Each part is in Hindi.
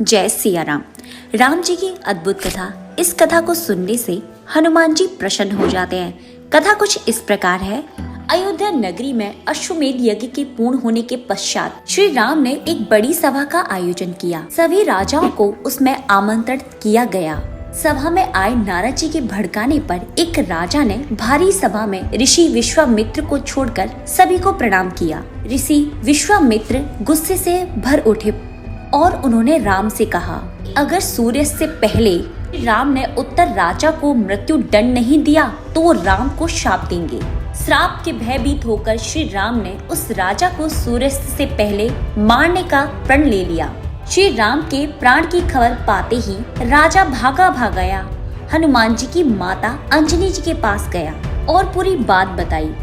जय सिया राम। राम जी की अद्भुत कथा। इस कथा को सुनने से हनुमान जी प्रसन्न हो जाते हैं। कथा कुछ इस प्रकार है। अयोध्या नगरी में अश्वमेध यज्ञ के पूर्ण होने के पश्चात श्री राम ने एक बड़ी सभा का आयोजन किया। सभी राजाओं को उसमें आमंत्रित किया गया। सभा में आए नारद जी के भड़काने पर एक राजा ने भारी सभा में ऋषि विश्वामित्र को छोड़कर सभी को प्रणाम किया। ऋषि विश्वामित्र गुस्से से भर उठे और उन्होंने राम से कहा, अगर सूर्य से पहले राम ने उत्तर राजा को मृत्यु दंड नहीं दिया तो वो राम को शाप देंगे। श्राप के भयभीत होकर श्री राम ने उस राजा को सूर्यास्त से पहले मारने का प्रण ले लिया। श्री राम के प्राण की खबर पाते ही राजा भागा गया। हनुमान जी की माता अंजनी जी के पास गया और पूरी बात बताई।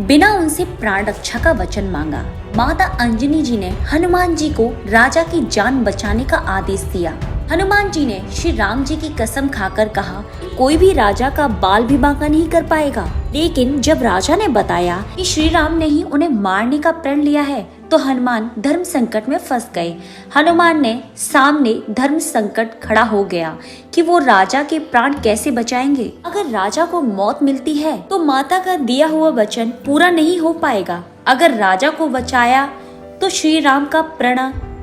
बिना उनसे प्राण रक्षा का वचन मांगा। माता अंजनी जी ने हनुमान जी को राजा की जान बचाने का आदेश दिया। हनुमान जी ने श्री राम जी की कसम खाकर कहा, कोई भी राजा का बाल भी बांका नहीं कर पाएगा। लेकिन जब राजा ने बताया कि श्री राम ने ही उन्हें मारने का प्रण लिया है तो हनुमान धर्म संकट में फंस गए। हनुमान ने सामने धर्म संकट खड़ा हो गया कि वो राजा के प्राण कैसे बचाएंगे। अगर राजा को मौत मिलती है तो माता का दिया हुआ वचन पूरा नहीं हो पाएगा। अगर राजा को बचाया तो श्री राम का प्रण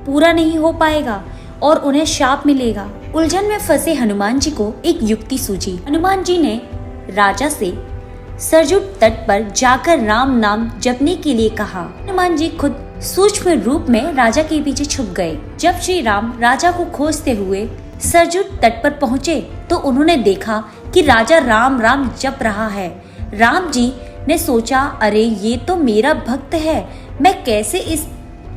पूरा नहीं हो पाएगा और उन्हें शाप मिलेगा। उलझन में फंसे हनुमान जी को एक युक्ति सूझी। हनुमान जी ने राजा से सरजू तट पर जाकर राम नाम जपने के लिए कहा। हनुमान जी खुद सूक्ष्म रूप में राजा के पीछे छुप गए। जब श्री राम राजा को खोजते हुए सरजू तट पर पहुँचे तो उन्होंने देखा कि राजा राम राम जप रहा है। राम जी ने सोचा, अरे ये तो मेरा भक्त है, मैं कैसे इस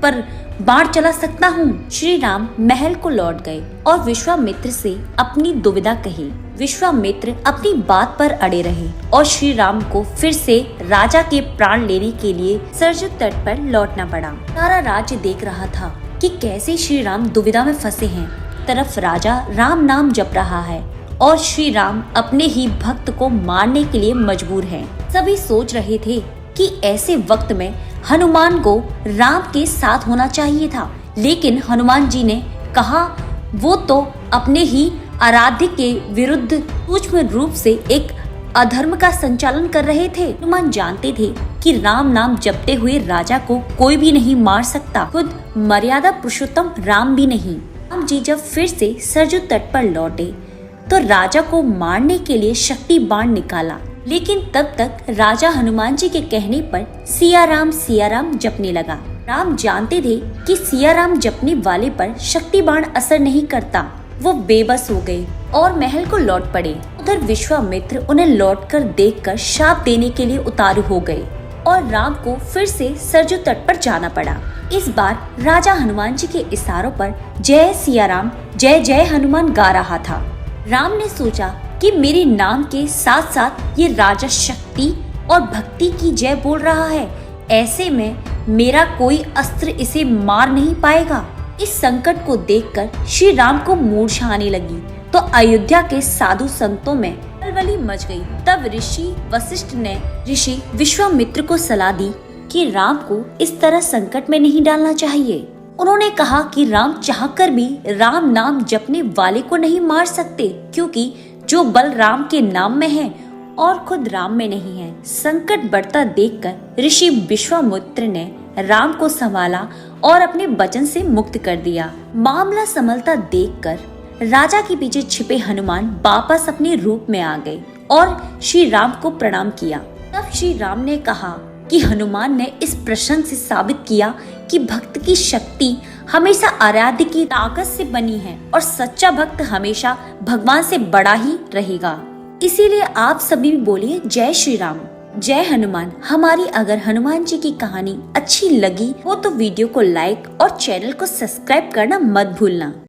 पर बाढ़ चला सकता हूँ। श्री राम महल को लौट गए और विश्वामित्र से अपनी दुविधा कही। विश्वामित्र अपनी बात पर अड़े रहे और श्री राम को फिर से राजा के प्राण लेने के लिए सरजू तट पर लौटना पड़ा। सारा राज्य देख रहा था कि कैसे श्री राम दुविधा में फंसे हैं। तरफ राजा राम नाम जप रहा है और श्री राम अपने ही भक्त को मारने के लिए मजबूर हैं। सभी सोच रहे थे कि ऐसे वक्त में हनुमान को राम के साथ होना चाहिए था, लेकिन हनुमान जी ने कहा वो तो अपने ही आराध्य के विरुद्ध सूक्ष्म रूप से एक अधर्म का संचालन कर रहे थे। हनुमान जानते थे कि राम नाम जपते हुए राजा को कोई भी नहीं मार सकता, खुद मर्यादा पुरुषोत्तम राम भी नहीं। राम जी जब फिर से सरजू तट पर लौटे तो राजा को मारने के लिए शक्ति बाण निकाला, लेकिन तब तक राजा हनुमान जी के कहने पर सिया राम जपने लगा। राम जानते थे कि सिया राम जपने वाले पर शक्ति बाण असर नहीं करता। वो बेबस हो गए और महल को लौट पड़े। उधर विश्वामित्र उन्हें लौटकर देखकर शाप देने के लिए उतारू हो गए और राम को फिर से सरजू तट पर जाना पड़ा। इस बार राजा हनुमान जी के इशारों पर जय सिया राम जय जय हनुमान गा रहा था। राम ने सोचा कि मेरे नाम के साथ साथ ये राजा शक्ति और भक्ति की जय बोल रहा है, ऐसे में मेरा कोई अस्त्र इसे मार नहीं पाएगा। इस संकट को देखकर श्री राम को मूर्छा आने लगी तो अयोध्या के साधु संतों में खलबली मच गई। तब ऋषि वशिष्ठ ने ऋषि विश्वामित्र को सलाह दी कि राम को इस तरह संकट में नहीं डालना चाहिए। उन्होंने कहा कि राम चाहकर भी राम नाम जपने वाले को नहीं मार सकते, क्योंकि जो बल राम के नाम में है और खुद राम में नहीं है। संकट बढ़ता देखकर ऋषि विश्वामित्र ने राम को संभाला और अपने वचन से मुक्त कर दिया। मामला संभलता देखकर राजा के पीछे छिपे हनुमान वापस अपने रूप में आ गए और श्री राम को प्रणाम किया। तब श्री राम ने कहा कि हनुमान ने इस प्रसंग से साबित किया कि भक्त की शक्ति हमेशा आराध्य की ताकत से बनी है और सच्चा भक्त हमेशा भगवान से बड़ा ही रहेगा। इसीलिए आप सभी भी बोलिए जय श्री राम जय हनुमान। हमारी अगर हनुमान जी की कहानी अच्छी लगी हो तो वीडियो को लाइक और चैनल को सब्सक्राइब करना मत भूलना।